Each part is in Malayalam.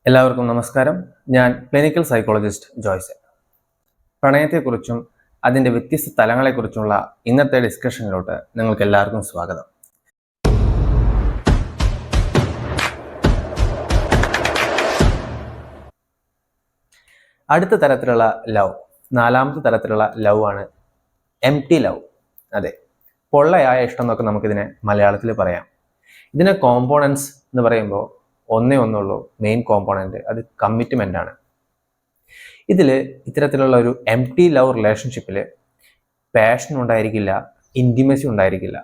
എല്ലാവർക്കും നമസ്കാരം. ഞാൻ ക്ലിനിക്കൽ സൈക്കോളജിസ്റ്റ് ജോയ്സൺ. പ്രണയത്തെക്കുറിച്ചും അതിൻ്റെ വ്യത്യസ്ത തലങ്ങളെക്കുറിച്ചുള്ള ഇന്നത്തെ ഡിസ്കഷനിലോട്ട് നിങ്ങൾക്ക് എല്ലാവർക്കും സ്വാഗതം. അടുത്ത തരത്തിലുള്ള ലവ്, നാലാമത്തെ തരത്തിലുള്ള ലവ് ആണ് എംപ്റ്റി ലവ്. അതെ, പൊള്ളയായ ഇഷ്ടം എന്നൊക്കെ നമുക്കിതിനെ മലയാളത്തിൽ പറയാം. ഇതിനെ കോമ്പോണൻസ് എന്ന് പറയുമ്പോൾ ഒന്നേ ഒന്നുള്ളൂ മെയിൻ കോമ്പോണൻറ്റ്, അത് കമ്മിറ്റ്മെൻ്റ് ആണ്. ഇതിൽ ഇത്തരത്തിലുള്ള ഒരു എംപ്റ്റി ലവ് റിലേഷൻഷിപ്പിൽ പാഷൻ ഉണ്ടായിരിക്കില്ല, ഇൻറ്റിമസി ഉണ്ടായിരിക്കില്ല.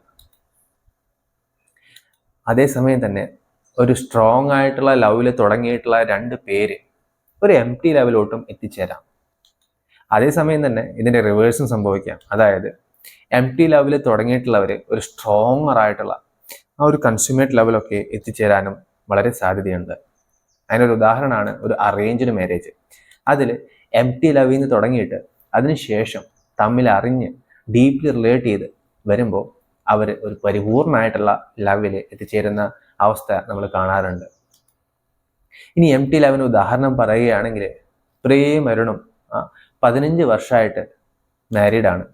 അതേസമയം തന്നെ ഒരു സ്ട്രോങ് ആയിട്ടുള്ള ലവിൽ തുടങ്ങിയിട്ടുള്ള രണ്ട് പേര് ഒരു എംപ്റ്റി ലെവലോട്ടും എത്തിച്ചേരാം. അതേസമയം തന്നെ ഇതിൻ്റെ റിവേഴ്സും സംഭവിക്കാം. അതായത് എംപ്റ്റി ലെവലിൽ തുടങ്ങിയിട്ടുള്ളവർ ഒരു സ്ട്രോങ്ങർ ആയിട്ടുള്ള ആ ഒരു കൺസ്യൂമേറ്റ് ലെവലൊക്കെ എത്തിച്ചേരാനും വളരെ സാധ്യതയുണ്ട്. അതിനൊരു ഉദാഹരണമാണ് ഒരു അറേഞ്ച്ഡ് മാരേജ്. അതിൽ എംപ്റ്റി ലവിൽ നിന്ന് തുടങ്ങിയിട്ട് അതിനുശേഷം തമ്മിൽ അറിഞ്ഞ് ഡീപ്ലി റിലേറ്റ് ചെയ്ത് വരുമ്പോൾ അവർ ഒരു പരിപൂർണമായിട്ടുള്ള ലവിൽ എത്തിച്ചേരുന്ന അവസ്ഥ നമ്മൾ കാണാറുണ്ട്. ഇനി എംപ്റ്റി ലവിന് ഉദാഹരണം പറയുകയാണെങ്കിൽ പ്രിയയും അരുണും 15 വർഷമായിട്ട് മാരീഡാണ്.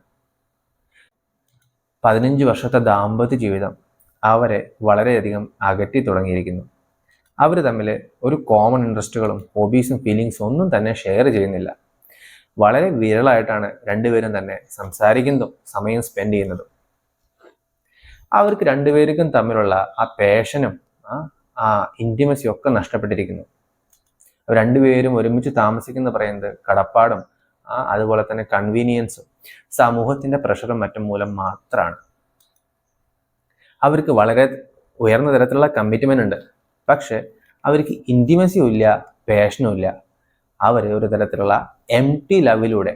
15 വർഷത്തെ ദാമ്പത്യ ജീവിതം അവരെ വളരെയധികം അകറ്റി തുടങ്ങിയിരിക്കുന്നു. അവർ തമ്മിൽ ഒരു കോമൺ ഇൻട്രസ്റ്റുകളും ഹോബീസും ഫീലിങ്സും ഒന്നും തന്നെ ഷെയർ ചെയ്യുന്നില്ല. വളരെ വിരളായിട്ടാണ് രണ്ടുപേരും തന്നെ സംസാരിക്കുന്നതും സമയം സ്പെൻഡ് ചെയ്യുന്നതും. അവർക്ക് രണ്ടുപേർക്കും തമ്മിലുള്ള ആ പാഷനും ആ ഇൻറ്റിമസിയും ഒക്കെ നഷ്ടപ്പെട്ടിരിക്കുന്നു. രണ്ടുപേരും ഒരുമിച്ച് താമസിക്കുന്ന പറയുന്നത് കടപ്പാടും അതുപോലെ തന്നെ കൺവീനിയൻസും സമൂഹത്തിൻ്റെ പ്രഷറും മറ്റും മൂലം മാത്രമാണ്. അവർക്ക് വളരെ ഉയർന്ന തരത്തിലുള്ള കമ്മിറ്റ്മെൻ്റ് ഉണ്ട്, പക്ഷെ അവർക്ക് ഇൻറ്റിമസിയും ഇല്ല, പാഷനും ഇല്ല. അവർ ഒരു തരത്തിലുള്ള എംപ്റ്റി ലവിലൂടെ,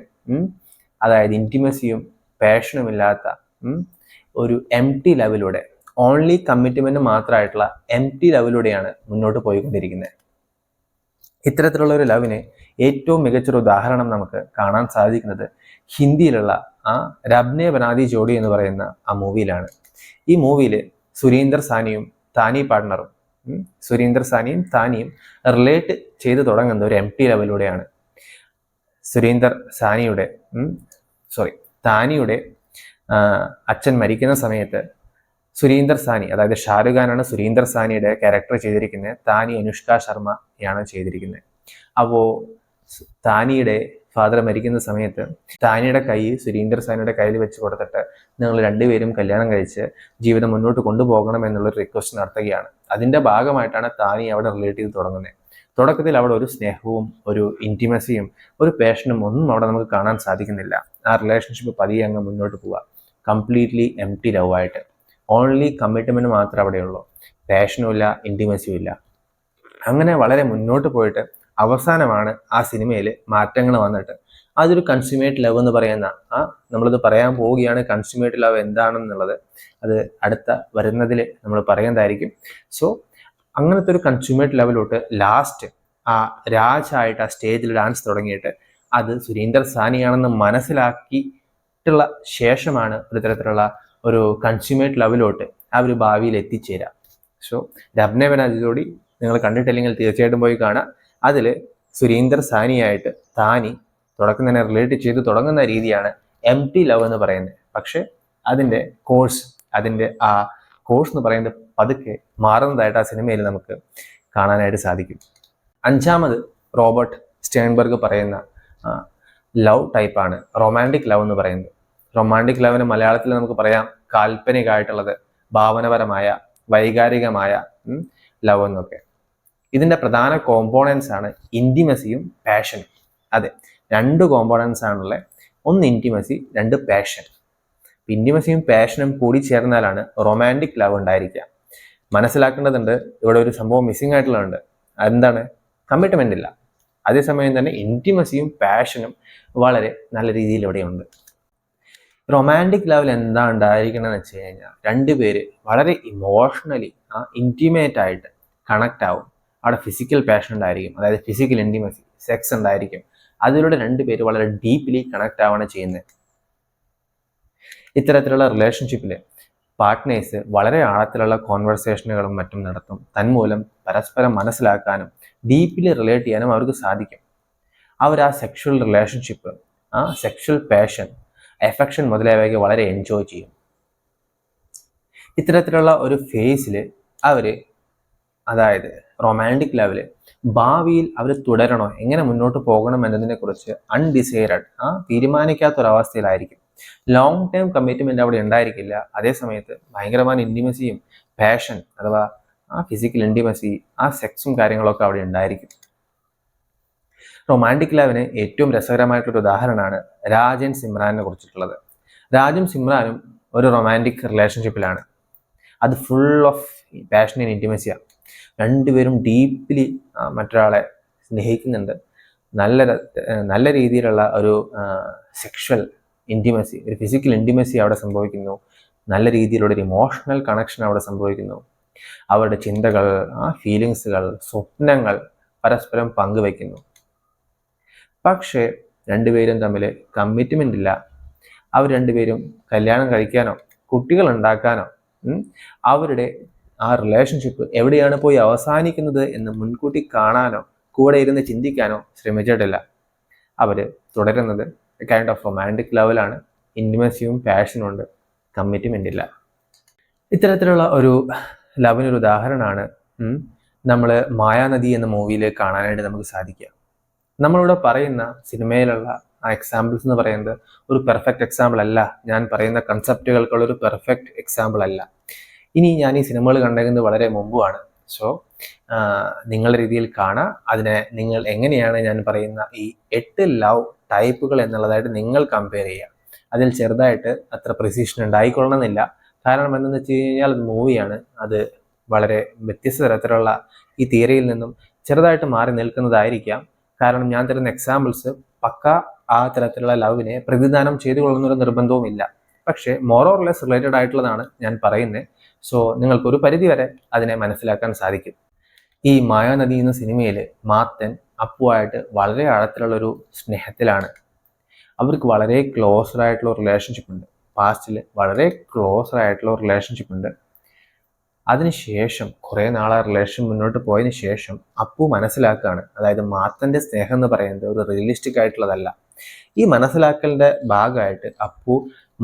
അതായത് ഇൻറ്റിമസിയും പാഷനും ഇല്ലാത്ത ഒരു എംപ്റ്റി ലവിലൂടെ, ഓൺലി കമ്മിറ്റ്മെൻറ്റ് മാത്രമായിട്ടുള്ള എംപ്റ്റി ലവിലൂടെയാണ് മുന്നോട്ട് പോയിക്കൊണ്ടിരിക്കുന്നത്. ഇത്തരത്തിലുള്ള ഒരു ലവിന് ഏറ്റവും മികച്ചൊരു ഉദാഹരണം നമുക്ക് കാണാൻ സാധിക്കുന്നത് ഹിന്ദിയിലുള്ള രബ്നെ ബനാദി ജോഡി എന്ന് പറയുന്ന ആ മൂവിയിലാണ്. ഈ മൂവിയിൽ സുരീന്ദർ സാനിയും താനി പാർട്ട്ണറും സുരീന്ദർ സാനിയും താനിയും റിലേറ്റ് ചെയ്ത് തുടങ്ങുന്ന ഒരു എംപ്റ്റി ലെവലിലൂടെയാണ്. താനിയുടെ അച്ഛൻ മരിക്കുന്ന സമയത്ത് സുരീന്ദർ സാനി, അതായത് ഷാരൂഖ് ഖാനാണ് സുരീന്ദർ സാനിയുടെ ക്യാരക്ടർ ചെയ്തിരിക്കുന്നത്, താനി അനുഷ്ക ശർമ്മയാണ് ചെയ്തിരിക്കുന്നത്. അപ്പോൾ താനിയുടെ ഫാദർ മരിക്കുന്ന സമയത്ത് താനിയുടെ കൈ സുരീന്ദർ സാനിയുടെ കയ്യിൽ വെച്ച് കൊടുത്തിട്ട് നിങ്ങൾ രണ്ടുപേരും കല്യാണം കഴിച്ച് ജീവിതം മുന്നോട്ട് കൊണ്ടുപോകണം എന്നുള്ളൊരു റിക്വസ്റ്റ് നടത്തുകയാണ്. അതിൻ്റെ ഭാഗമായിട്ടാണ് താനി അവിടെ റിലേറ്റ് ചെയ്ത് തുടങ്ങുന്നത്. തുടക്കത്തിൽ അവിടെ ഒരു സ്നേഹവും ഒരു ഇൻറ്റിമസിയും ഒരു പാഷനും ഒന്നും അവിടെ നമുക്ക് കാണാൻ സാധിക്കുന്നില്ല. ആ റിലേഷൻഷിപ്പ് പതിയെ അങ്ങ് മുന്നോട്ട് പോവുക, കംപ്ലീറ്റ്ലി എംപ്റ്റി ലവ് ആയിട്ട്. ഓൺലി കമ്മിറ്റ്മെൻറ്റ് മാത്രമേ അവിടെയുള്ളൂ, പാഷനും ഇല്ല, ഇൻറ്റിമസിയും ഇല്ല. അങ്ങനെ വളരെ മുന്നോട്ട് പോയിട്ട് അവസാനമാണ് ആ സിനിമയിൽ മാറ്റങ്ങൾ വന്നിട്ട് അതൊരു കൺസ്യൂമേറ്റ് ലവ് എന്ന് പറയുന്ന നമ്മളിത് പറയാൻ പോവുകയാണ്. കൺസ്യൂമേറ്റ് ലവ് എന്താണെന്നുള്ളത് അത് അടുത്ത വരുന്നതിൽ നമ്മൾ പറയുന്നതായിരിക്കും. സോ അങ്ങനത്തെ ഒരു കൺസ്യൂമേറ്റ് ലെവലോട്ട് ലാസ്റ്റ് ആ രാജായിട്ട് ആ സ്റ്റേജിൽ ഡാൻസ് തുടങ്ങിയിട്ട് അത് സുരീന്ദർ സാനിയാണെന്ന് മനസ്സിലാക്കിയിട്ടുള്ള ശേഷമാണ് ഒരു തരത്തിലുള്ള ഒരു കൺസ്യൂമേറ്റ് ലെവലോട്ട് ആ ഒരു ഭാവിയിൽ എത്തിച്ചേരുക. സോ രബ്നെ ബനാദി ജോഡി നിങ്ങൾ കണ്ടിട്ടില്ലെങ്കിൽ തീർച്ചയായിട്ടും പോയി കാണാം. അതിൽ സുരീന്ദർ സാനിയായിട്ട് താനി തുടക്കം തന്നെ റിലേറ്റ് ചെയ്ത് തുടങ്ങുന്ന രീതിയാണ് എംപ്റ്റി ലവ് എന്ന് പറയുന്നത്. പക്ഷെ അതിൻ്റെ കോഴ്സ് എന്ന് പറയുന്നത് പതുക്കെ മാറുന്നതായിട്ട് ആ സിനിമയിൽ നമുക്ക് കാണാനായിട്ട് സാധിക്കും. അഞ്ചാമത് റോബർട്ട് സ്റ്റേൺബർഗ് പറയുന്ന ലവ് ടൈപ്പാണ് റൊമാൻറ്റിക് ലവ് എന്ന് പറയുന്നത്. റൊമാൻറ്റിക് ലവിന് മലയാളത്തിൽ നമുക്ക് പറയാം കാൽപ്പനികമായിട്ടുള്ളത്, ഭാവനപരമായ, വൈകാരികമായ ലവ് എന്നൊക്കെ. ഇതിൻ്റെ പ്രധാന കോമ്പോണൻസ് ആണ് ഇൻറ്റിമസിയും പാഷനും. അതെ, 2 കോമ്പോണൻസ് ആണുള്ളത്. ഒന്ന് ഇൻറ്റിമസി, 2 പാഷൻ. ഇൻറ്റിമസിയും പാഷനും കൂടി ചേർന്നാലാണ് റൊമാൻറ്റിക് ലവ് ഉണ്ടായിരിക്കുക. മനസ്സിലാക്കേണ്ടതുണ്ട്, ഇവിടെ ഒരു സംഭവം മിസ്സിംഗ് ആയിട്ടുള്ളതുണ്ട്. അതെന്താണ്? കമ്മിറ്റ്മെൻ്റ് ഇല്ല. അതേസമയം തന്നെ ഇൻറ്റിമസിയും പാഷനും വളരെ നല്ല രീതിയിൽ ഇവിടെയുണ്ട്. റൊമാൻറ്റിക് ലെവൽ എന്താ ഉണ്ടായിരിക്കണമെന്ന് വെച്ച് കഴിഞ്ഞാൽ രണ്ടുപേര് വളരെ ഇമോഷണലി ഇൻറ്റിമേറ്റ് ആയിട്ട് കണക്റ്റ് ആവും. അവിടെ ഫിസിക്കൽ പാഷൻ ഉണ്ടായിരിക്കും, അതായത് ഫിസിക്കൽ ഇൻറ്റിമസി, സെക്സ് ഉണ്ടായിരിക്കും. അതിലൂടെ രണ്ടുപേര് വളരെ ഡീപ്ലി കണക്റ്റ് ആവുകയാണ് ചെയ്യുന്നത്. ഇത്തരത്തിലുള്ള റിലേഷൻഷിപ്പിൽ പാർട്ട്നേഴ്സ് വളരെ ആഴത്തിലുള്ള കോൺവെർസേഷനുകളും മറ്റും നടത്തും. തന്മൂലം പരസ്പരം മനസ്സിലാക്കാനും ഡീപ്ലി റിലേറ്റ് ചെയ്യാനും അവർക്ക് സാധിക്കും. അവർ ആ സെക്ഷൽ റിലേഷൻഷിപ്പ്, ആ സെക്ഷൽ പാഷൻ, എഫെക്ഷൻ മുതലായവയൊക്കെ വളരെ എൻജോയ് ചെയ്യും. ഇത്തരത്തിലുള്ള ഒരു ഫേസിൽ അവർ, അതായത് റൊമാൻറ്റിക് ലെവല്, ഭാവിയിൽ അവർ തുടരണോ, എങ്ങനെ മുന്നോട്ട് പോകണം എന്നതിനെക്കുറിച്ച് അൺഡിസൈഡഡ്, തീരുമാനിക്കാത്തൊരവസ്ഥയിലായിരിക്കും. ലോങ് ടേം കമ്മിറ്റ്മെന്റ് അവിടെ ഉണ്ടായിരിക്കില്ല. അതേ സമയത്ത് ഭയങ്കരമായ ഇൻറ്റിമസിയും പാഷൻ അഥവാ ആ ഫിസിക്കൽ ഇൻറ്റിമസി, ആ സെക്സും കാര്യങ്ങളൊക്കെ അവിടെ ഉണ്ടായിരിക്കും. റൊമാൻറ്റിക് ലവിന് ഏറ്റവും രസകരമായിട്ടൊരു ഉദാഹരണമാണ് രാജൻ സിമ്രാനെ കുറിച്ചിട്ടുള്ളത്. രാജും സിമ്രാനും ഒരു റൊമാൻറ്റിക് റിലേഷൻഷിപ്പിലാണ്. അത് ഫുൾ ഓഫ് പാഷൻ ആൻഡ് ഇൻറ്റിമസിയാണ്. രണ്ടുപേരും ഡീപ്ലി മറ്റൊരാളെ സ്നേഹിക്കുന്നുണ്ട്. നല്ല രീതിയിലുള്ള ഒരു സെക്ഷൽ ഇൻറ്റിമസി, ഒരു ഫിസിക്കൽ ഇൻറ്റിമസി അവിടെ സംഭവിക്കുന്നു. നല്ല രീതിയിലുള്ള ഒരു ഇമോഷണൽ കണക്ഷൻ അവിടെ സംഭവിക്കുന്നു. അവരുടെ ചിന്തകൾ, ഫീലിങ്സുകൾ, സ്വപ്നങ്ങൾ പരസ്പരം പങ്കുവയ്ക്കുന്നു. പക്ഷേ രണ്ടുപേരും തമ്മിൽ കമ്മിറ്റ്മെൻ്റ് ഇല്ല. അവർ രണ്ടുപേരും കല്യാണം കഴിക്കാനോ കുട്ടികൾ ഉണ്ടാക്കാനോ അവരുടെ ആ റിലേഷൻഷിപ്പ് എവിടെയാണ് പോയി അവസാനിക്കുന്നത് എന്ന് മുൻകൂട്ടി കാണാനോ കൂടെ ഇരുന്ന് ചിന്തിക്കാനോ ശ്രമിച്ചിട്ടില്ല. അവർ തുടരുന്നത് കൈൻഡ് ഓഫ് റൊമാൻറ്റിക് ലെവലാണ്. ഇൻറ്റിമസിയും പാഷനും ഉണ്ട്, കമ്മിറ്റ്മെൻ്റ് ഇല്ല. ഇത്തരത്തിലുള്ള ഒരു ലവിനൊരു ഉദാഹരണമാണ് നമ്മൾ മായാനദി എന്ന മൂവിയിൽ കാണാനായിട്ട് നമുക്ക് സാധിക്കുക. നമ്മളിവിടെ പറയുന്ന സിനിമയിലുള്ള ആ എക്സാമ്പിൾസ് എന്ന് പറയുന്നത് ഒരു പെർഫെക്റ്റ് എക്സാമ്പിൾ അല്ല. ഞാൻ പറയുന്ന കൺസെപ്റ്റുകൾക്കുള്ള ഒരു പെർഫെക്റ്റ് എക്സാമ്പിൾ അല്ല. ഇനി ഞാൻ ഈ സിനിമകൾ കണ്ടേക്കുന്നത് വളരെ മുമ്പുമാണ്. സോ നിങ്ങളുടെ രീതിയിൽ കാണാം. അതിനെ നിങ്ങൾ എങ്ങനെയാണ് ഞാൻ പറയുന്ന ഈ 8 ലവ് ടൈപ്പുകൾ എന്നുള്ളതായിട്ട് നിങ്ങൾ കമ്പയർ ചെയ്യുക. അതിൽ ചെറുതായിട്ട് അത്ര പ്രിസിഷൻ ഉണ്ടായിക്കൊള്ളണമെന്നില്ല. കാരണം എന്തെന്ന് വെച്ച് കഴിഞ്ഞാൽ അത് മൂവിയാണ്. അത് വളരെ വ്യത്യസ്ത തരത്തിലുള്ള ഈ തിയറിയിൽ നിന്നും ചെറുതായിട്ട് മാറി നിൽക്കുന്നതായിരിക്കാം. കാരണം ഞാൻ തരുന്ന എക്സാമ്പിൾസ് പക്ക ആ തരത്തിലുള്ള ലവിനെ പ്രതിദാനം ചെയ്തു കൊള്ളുന്നൊരു നിർബന്ധവുമില്ല. പക്ഷേ മോർ ഓർ ലെസ് റിലേറ്റഡ് ആയിട്ടുള്ളതാണ് ഞാൻ പറയുന്നത്. സോ നിങ്ങൾക്കൊരു പരിധി വരെ അതിനെ മനസ്സിലാക്കാൻ സാധിക്കും. ഈ മായാനദി എന്ന സിനിമയിൽ മാത്തൻ അപ്പുവായിട്ട് വളരെ ആഴത്തിലുള്ളൊരു സ്നേഹത്തിലാണ്. അവർക്ക് വളരെ ക്ലോസ്ഡ് ആയിട്ടുള്ള റിലേഷൻഷിപ്പ് ഉണ്ട്. പാസ്റ്റിൽ വളരെ ക്ലോസ്ഡ് ആയിട്ടുള്ള റിലേഷൻഷിപ്പ് ഉണ്ട്. അതിനുശേഷം കുറേ നാളെ റിലേഷൻ മുന്നോട്ട് പോയതിനു ശേഷം അപ്പു മനസ്സിലാക്കുകയാണ്, അതായത് മാത്തൻ്റെ സ്നേഹം എന്ന് പറയുന്നത് ഒരു റിയലിസ്റ്റിക് ആയിട്ടുള്ളതല്ല. ഈ മനസ്സിലാക്കലിൻ്റെ ഭാഗമായിട്ട് അപ്പു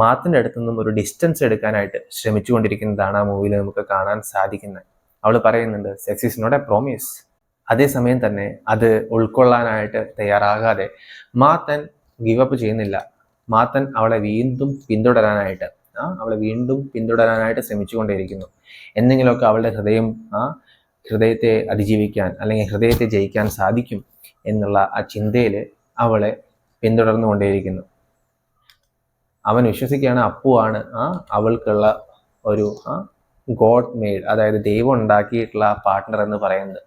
മാത്തൻ്റെ അടുത്തു നിന്നും ഒരു ഡിസ്റ്റൻസ് എടുക്കാനായിട്ട് ശ്രമിച്ചുകൊണ്ടിരിക്കുന്നതാണ് ആ മൂവിയിൽ നമുക്ക് കാണാൻ സാധിക്കുന്നത്. അവൾ പറയുന്നുണ്ട് sex is not a promise. അതേസമയം തന്നെ അത് ഉൾക്കൊള്ളാനായിട്ട് തയ്യാറാകാതെ മാത്തൻ ഗിവ് അപ്പ് ചെയ്യുന്നില്ല. മാത്തൻ അവളെ വീണ്ടും പിന്തുടരാനായിട്ട് ശ്രമിച്ചുകൊണ്ടേയിരിക്കുന്നു. എന്തെങ്കിലുമൊക്കെ അവളുടെ ഹൃദയത്തെ അതിജീവിക്കാൻ അല്ലെങ്കിൽ ഹൃദയത്തെ ജയിക്കാൻ സാധിക്കും എന്നുള്ള ആ ചിന്തയിൽ അവളെ പിന്തുടർന്നുകൊണ്ടേയിരിക്കുന്നു. അവൻ വിശ്വസിക്കുകയാണ് അപ്പുവാണ് അവൾക്കുള്ള ഒരു ഗോഡ് മെയ്ഡ്, അതായത് ദൈവം ഉണ്ടാക്കിയിട്ടുള്ള പാർട്ട്ണർ എന്ന് പറയുന്നത്.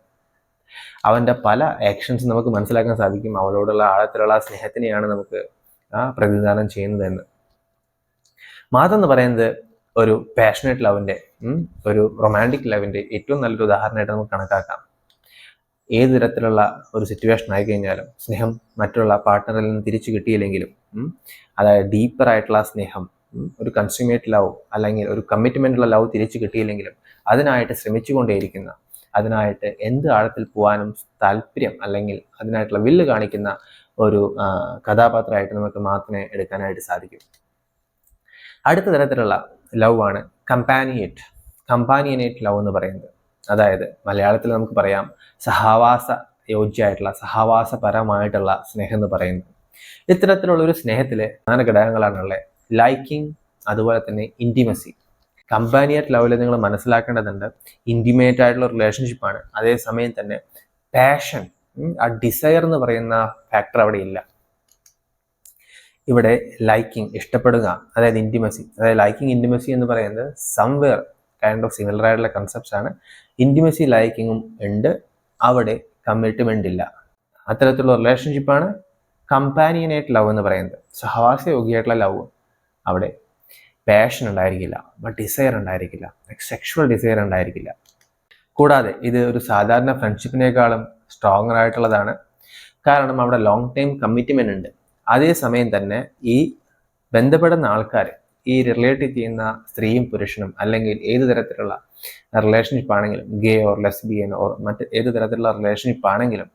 അവൻ്റെ പല ആക്ഷൻസ് നമുക്ക് മനസ്സിലാക്കാൻ സാധിക്കും. അവളോടുള്ള ആഴത്തിലുള്ള സ്നേഹത്തിനെയാണ് നമുക്ക് പ്രതിദാനം ചെയ്യുന്നതെന്ന്. മാത്തൻ എന്ന് പറയുന്നത് ഒരു പാഷനേറ്റ് ലവിൻ്റെ, ഒരു റൊമാൻറ്റിക് ലവിൻ്റെ ഏറ്റവും നല്ലൊരു ഉദാഹരണമായിട്ട് നമുക്ക് കണക്കാക്കാം. ഏത് തരത്തിലുള്ള ഒരു സിറ്റുവേഷൻ ആയിക്കഴിഞ്ഞാലും സ്നേഹം മറ്റുള്ള പാർട്ട്ണറിൽ നിന്ന് തിരിച്ചു കിട്ടിയില്ലെങ്കിലും, അതായത് ഡീപ്പറായിട്ടുള്ള സ്നേഹം, ഒരു കൺസ്യൂമേറ്റ് ലവ് അല്ലെങ്കിൽ ഒരു കമ്മിറ്റ്മെൻറ്റുള്ള ലവ് തിരിച്ചു കിട്ടിയില്ലെങ്കിലും അതിനായിട്ട് ശ്രമിച്ചുകൊണ്ടേയിരിക്കുന്ന, അതിനായിട്ട് എന്ത് ആഴത്തിൽ പോകാനും താല്പര്യം അല്ലെങ്കിൽ അതിനായിട്ടുള്ള വില്ല് കാണിക്കുന്ന ഒരു കഥാപാത്രമായിട്ട് നമുക്ക് മാത്തനെ എടുക്കാനായിട്ട് സാധിക്കും. അടുത്ത തരത്തിലുള്ള ലവ് ആണ് കമ്പാനിയനേറ്റ് ലവ് എന്ന് പറയുന്നത്. അതായത് മലയാളത്തിൽ നമുക്ക് പറയാം സഹവാസപരമായിട്ടുള്ള സ്നേഹം എന്ന് പറയുന്നത്. ഇത്തരത്തിലുള്ള ഒരു സ്നേഹത്തിൽ 4 ഘടകങ്ങളാണുള്ളത്. ലൈക്കിംഗ്, അതുപോലെ തന്നെ ഇൻറ്റിമസി. കമ്പാനിയറ്റ് ലവിൽ നിങ്ങൾ മനസ്സിലാക്കേണ്ടതുണ്ട്, ഇൻറ്റിമേറ്റ് ആയിട്ടുള്ള റിലേഷൻഷിപ്പാണ്. അതേസമയം തന്നെ പാഷൻ, ആ ഡിസയർ എന്ന് പറയുന്ന ഫാക്ടർ അവിടെ ഇല്ല. ഇവിടെ ലൈക്കിംഗ്, ഇഷ്ടപ്പെടുക, അതായത് ഇൻറ്റിമസി. അതായത് ലൈക്കിംഗ് ഇൻറ്റിമസി എന്ന് പറയുന്നത് സംവെയർ കൈൻഡ് ഓഫ് സിമിലർ ആയിട്ടുള്ള കൺസെപ്റ്റ്സ് ആണ്. ഇൻറ്റിമസി ലൈക്കിങ്ങും ഉണ്ട്, അവിടെ കമ്മിറ്റ്മെൻ്റ് ഇല്ല. അത്തരത്തിലുള്ള റിലേഷൻഷിപ്പാണ് കമ്പാനിയനേറ്റ് ലവ് എന്ന് പറയുന്നത്. സഹവാസയോഗ്യമായിട്ടുള്ള ലവ്. അവിടെ പാഷൻ ഉണ്ടായിരിക്കില്ല, ഡിസയർ ഉണ്ടായിരിക്കില്ല, സെക്ഷുവൽ ഡിസയർ ഉണ്ടായിരിക്കില്ല. കൂടാതെ ഇത് ഒരു സാധാരണ ഫ്രണ്ട്ഷിപ്പിനേക്കാളും സ്ട്രോങ്ങർ ആയിട്ടുള്ളതാണ്. കാരണം അവിടെ ലോങ് ടൈം കമ്മിറ്റ്മെൻ്റ് ഉണ്ട്. അതേസമയം തന്നെ ഈ ബന്ധപ്പെടുന്ന ആൾക്കാർ, ഈ റിലേറ്റ് ചെയ്യുന്ന സ്ത്രീയും പുരുഷനും അല്ലെങ്കിൽ ഏത് തരത്തിലുള്ള റിലേഷൻഷിപ്പ് ആണെങ്കിലും ഗേ ഓർ ലെസ്ബിയൻ ഓർ മറ്റ് ഏത് തരത്തിലുള്ള റിലേഷൻഷിപ്പ് ആണെങ്കിലും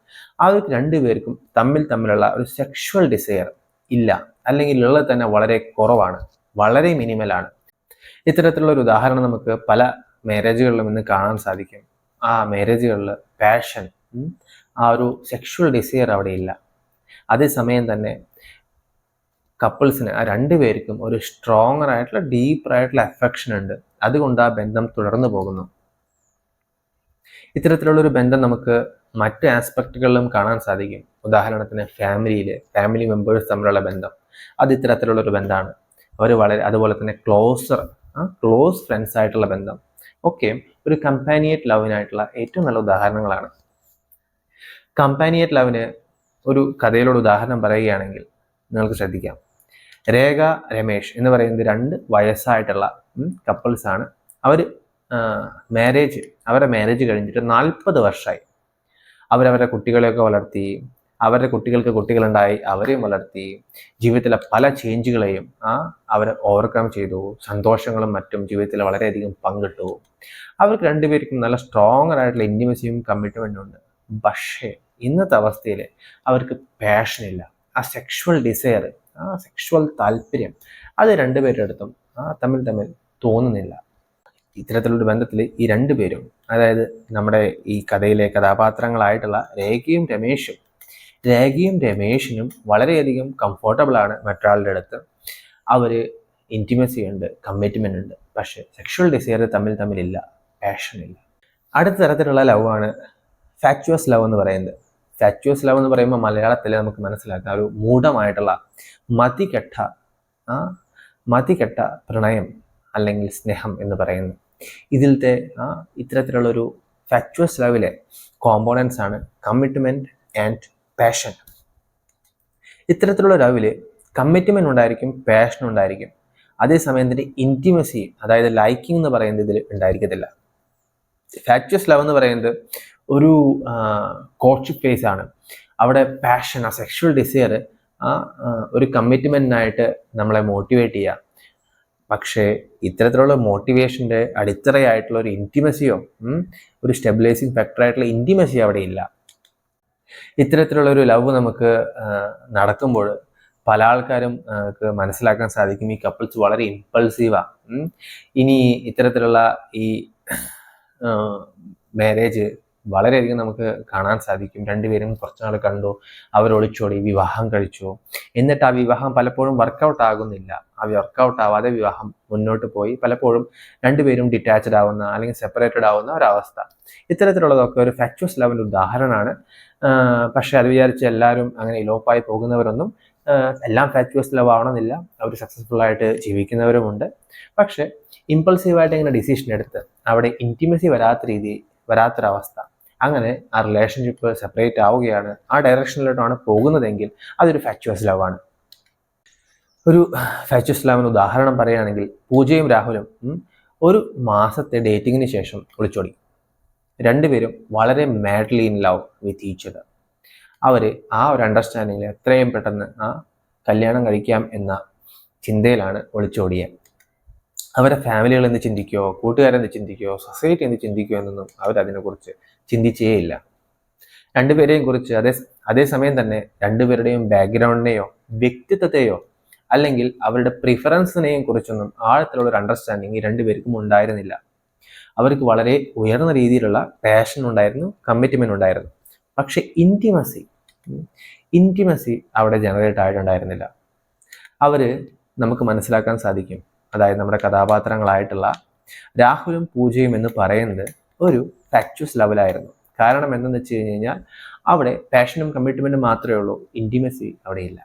അവർക്ക് രണ്ടുപേർക്കും തമ്മിലുള്ള ഒരു സെക്ഷുവൽ ഡിസയർ ഇല്ല, അല്ലെങ്കിൽ ഉള്ളത് തന്നെ വളരെ കുറവാണ്, വളരെ മിനിമലാണ്. ഇത്തരത്തിലുള്ള ഒരു ഉദാഹരണം നമുക്ക് പല മാരേജുകളിലും ഇന്ന് കാണാൻ സാധിക്കും. ആ മാരേജുകളിൽ പാഷൻ, ആ ഒരു സെക്ഷുവൽ ഡിസയർ അവിടെ ഇല്ല. അതേസമയം തന്നെ കപ്പിൾസിന് ആ രണ്ടുപേർക്കും ഒരു സ്ട്രോങ്ങർ ആയിട്ടുള്ള ഡീപ്പർ ആയിട്ടുള്ള അഫെക്ഷൻ ഉണ്ട്. അതുകൊണ്ട് ആ ബന്ധം തുടർന്നു പോകുന്നു. ഇത്തരത്തിലുള്ളൊരു ബന്ധം നമുക്ക് മറ്റ് ആസ്പെക്റ്റുകളിലും കാണാൻ സാധിക്കും. ഉദാഹരണത്തിന് ഫാമിലി മെമ്പേഴ്സ് തമ്മിലുള്ള ബന്ധം, അത് ഇത്തരത്തിലുള്ളൊരു ബന്ധമാണ്. അവർ അതുപോലെ തന്നെ ക്ലോസ് ഫ്രണ്ട്സ് ആയിട്ടുള്ള ബന്ധം ഒക്കെ ഒരു കമ്പാനിയേറ്റ് ലവിനായിട്ടുള്ള ഏറ്റവും നല്ല ഉദാഹരണങ്ങളാണ്. കമ്പാനിയേറ്റ് ലവിന് ഒരു കഥയിലൂടെ ഉദാഹരണം പറയുകയാണെങ്കിൽ നിങ്ങൾക്ക് ശ്രദ്ധിക്കാം. രേഖ രമേശ് എന്ന് പറയുന്നത് 2 വയസ്സായിട്ടുള്ള കപ്പിൾസാണ്. അവരുടെ മാരേജ് കഴിഞ്ഞിട്ട് 40 വർഷമായി. അവരവരുടെ കുട്ടികളെയൊക്കെ വളർത്തി, അവരുടെ കുട്ടികൾക്ക് കുട്ടികളുണ്ടായി, അവരെയും വളർത്തി, ജീവിതത്തിലെ പല ചേഞ്ചുകളെയും അവർ ഓവർകം ചെയ്തു. സന്തോഷങ്ങളും മറ്റും ജീവിതത്തിൽ വളരെയധികം പങ്കിട്ടു. അവർക്ക് രണ്ടുപേർക്കും നല്ല സ്ട്രോങ്ങർ ആയിട്ടുള്ള ഇൻറ്റിമസിയും കമ്മിറ്റ്മെൻറ്റും ഉണ്ട്. പക്ഷേ ഇന്നത്തെ അവസ്ഥയിൽ അവർക്ക് പാഷനില്ല. ആ സെക്ഷുവൽ ഡിസയർ, ആ സെക്ഷുവൽ താല്പര്യം അത് രണ്ടുപേരുടെ അടുത്തും തമ്മിൽ തോന്നുന്നില്ല. ഇത്തരത്തിലൊരു ബന്ധത്തിൽ ഈ രണ്ടുപേരും, അതായത് നമ്മുടെ ഈ കഥയിലെ കഥാപാത്രങ്ങളായിട്ടുള്ള രേഖയും രമേശിനും വളരെയധികം കംഫോർട്ടബിളാണ് മറ്റൊരാളുടെ അടുത്ത്. അവർ ഇൻറ്റിമസി ഉണ്ട്, കമ്മിറ്റ്മെൻ്റ് ഉണ്ട്, പക്ഷേ സെക്ഷുവൽ ഡിസയർ തമ്മിലില്ല, പാഷനില്ല. അടുത്ത തരത്തിലുള്ള ലവാണ് ഫാക്ച്വസ് ലവ് എന്ന് പറയുന്നത്. ഫാക്ച്വസ് ലവ് എന്ന് പറയുമ്പോൾ മലയാളത്തിൽ നമുക്ക് മനസ്സിലാക്കാം ഒരു മൂഢമായിട്ടുള്ള മതികെട്ട പ്രണയം അല്ലെങ്കിൽ സ്നേഹം എന്ന് പറയുന്നു. ഇതിലത്തെ ഇത്തരത്തിലുള്ളൊരു ഫാക്ച്വസ് ലവിലെ കോമ്പോണൻസ് ആണ് കമ്മിറ്റ്മെൻറ്റ് ആൻഡ് പാഷൻ. ഇത്തരത്തിലുള്ള ലവില് കമ്മിറ്റ്മെൻറ്റ് ഉണ്ടായിരിക്കും, പാഷൻ ഉണ്ടായിരിക്കും. അതേസമയം തന്നെ ഇൻറ്റിമസി, അതായത് ലൈക്കിംഗ് എന്ന് പറയുന്നത് ഇതിൽ ഉണ്ടായിരിക്കത്തില്ല. ഫാക്ച്വസ് ലവ് എന്ന് പറയുന്നത് ഒരു കോർട്ട്ഷിപ്പ് ഫേസ് ആണ്. അവിടെ പാഷൻ, ആ സെക്ഷുവൽ ഡിസയർ ഒരു കമ്മിറ്റ്മെൻറ്റിനായിട്ട് നമ്മളെ മോട്ടിവേറ്റ് ചെയ്യുക. പക്ഷേ ഇത്തരത്തിലുള്ള മോട്ടിവേഷൻ്റെ അടിത്തറയായിട്ടുള്ള ഒരു ഇൻറ്റിമസിയോ ഒരു സ്റ്റെബിലൈസിങ് ഫാക്ടറായിട്ടുള്ള ഇൻറ്റിമസി അവിടെ ഇല്ല. ഇത്തരത്തിലുള്ളൊരു ലവ് നമുക്ക് നടക്കുമ്പോൾ പല ആൾക്കാരും മനസ്സിലാക്കാൻ സാധിക്കും ഈ കപ്പിൾസ് വളരെ ഇമ്പൾസീവാണ്. ഇനി ഇത്തരത്തിലുള്ള ഈ മാരേജ് വളരെയധികം നമുക്ക് കാണാൻ സാധിക്കും. രണ്ടുപേരും കുറച്ചുനാൾ കണ്ടു, അവർ ഒളിച്ചോടി വിവാഹം കഴിച്ചു. എന്നിട്ട് ആ വിവാഹം പലപ്പോഴും വർക്കൗട്ട് ആകുന്നില്ല. ആ വർക്കൗട്ട് ആവാതെ വിവാഹം മുന്നോട്ട് പോയി പലപ്പോഴും രണ്ടുപേരും ഡിറ്റാച്ച്ഡ് ആവുന്ന അല്ലെങ്കിൽ സെപ്പറേറ്റഡ് ആവുന്ന ഒരവസ്ഥ. ഇത്തരത്തിലുള്ളതൊക്കെ ഒരു ഫാക്ച്വസ് ലവിൻ്റെ ഉദാഹരണമാണ്. പക്ഷെ അത് വിചാരിച്ച് എല്ലാവരും അങ്ങനെ ഇലോപ്പായി പോകുന്നവരൊന്നും എല്ലാം ഫാക്ച്വസ് ലവ് ആവണമെന്നില്ല. അവർ സക്സസ്ഫുൾ ആയിട്ട് ജീവിക്കുന്നവരുമുണ്ട്. പക്ഷെ ഇമ്പൾസീവായിട്ട് ഇങ്ങനെ ഡിസിഷൻ എടുത്ത് അവിടെ ഇൻറ്റിമസി വരാത്തൊരവസ്ഥ, അങ്ങനെ ആ റിലേഷൻഷിപ്പ് സെപ്പറേറ്റ് ആവുകയാണ്, ആ ഡയറക്ഷനിലോട്ടാണ് പോകുന്നതെങ്കിൽ അതൊരു ഫാക്ച്വസ് ലവ് ആണ്. ഒരു ഫാക്ച്വസ് ലവിന് ഉദാഹരണം പറയുകയാണെങ്കിൽ പൂജയും രാഹുലും ഒരു മാസത്തെ ഡേറ്റിങ്ങിന് ശേഷം ഒളിച്ചോടി. രണ്ടുപേരും വളരെ madly in love with each other. അവർ ആ ഒരു അണ്ടർസ്റ്റാൻഡിങ്ങിൽ എത്രയും പെട്ടെന്ന് കല്യാണം കഴിക്കാം എന്ന ചിന്തയിലാണ് ഒളിച്ചോടിയത്. അവരുടെ ഫാമിലികൾ എന്ത് ചിന്തിക്കുകയോ കൂട്ടുകാരെന്ത് ചിന്തിക്കുകയോ സൊസൈറ്റി എന്ത് ചിന്തിക്കുകയോ എന്നൊന്നും അവരതിനെക്കുറിച്ച് ചിന്തിച്ചേയില്ല. രണ്ടുപേരെയും കുറിച്ച് അതേസമയം തന്നെ രണ്ടുപേരുടെയും ബാക്ക്ഗ്രൗണ്ടിനെയോ വ്യക്തിത്വത്തെയോ അല്ലെങ്കിൽ അവരുടെ പ്രിഫറൻസിനെയും കുറിച്ചൊന്നും ആഴത്തിലുള്ളൊരു അണ്ടർസ്റ്റാൻഡിങ് ഈ രണ്ടുപേർക്കും ഉണ്ടായിരുന്നില്ല. അവർക്ക് വളരെ ഉയർന്ന രീതിയിലുള്ള പാഷൻ ഉണ്ടായിരുന്നു, കമ്മിറ്റ്മെൻറ്റ് ഉണ്ടായിരുന്നു. പക്ഷെ ഇൻറ്റിമസി അവിടെ ജനറേറ്റ് ആയിട്ടുണ്ടായിരുന്നില്ല. നമുക്ക് മനസ്സിലാക്കാൻ സാധിക്കും, അതായത് നമ്മുടെ കഥാപാത്രങ്ങളായിട്ടുള്ള രാഹുലും പൂജയും എന്ന് പറയുന്നത് ഒരു ഫാക്ച്വസ് ലെവലായിരുന്നു. കാരണം എന്തെന്ന് വെച്ച് കഴിഞ്ഞാൽ അവിടെ പാഷനും കമ്മിറ്റ്മെൻറ്റും മാത്രമേ ഉള്ളൂ, ഇൻറ്റിമസി അവിടെ ഇല്ല.